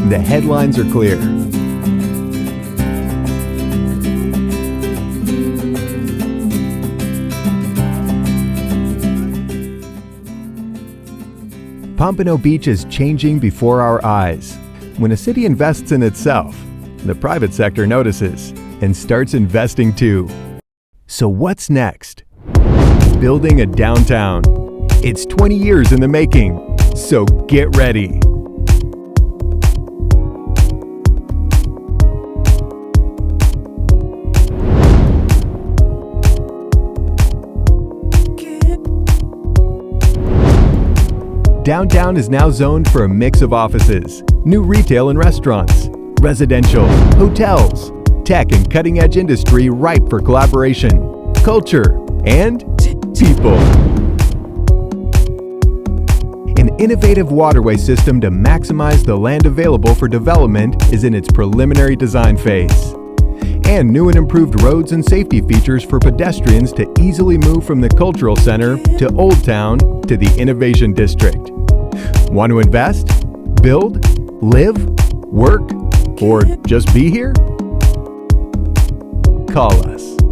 The headlines are clear. Pompano Beach is changing before our eyes. When a city invests in itself, the private sector notices and starts investing too. So what's next? Building a downtown. It's 20 years in the making, so get ready. Downtown is now zoned for a mix of offices, new retail and restaurants, residential, hotels, tech and cutting-edge industry ripe for collaboration, culture, and people. An innovative waterway system to maximize the land available for development is in its preliminary design phase. And new and improved roads and safety features for pedestrians to easily move from the cultural center to Old Town to the Innovation District. Want to invest, build, live, work, or just be here? Call us.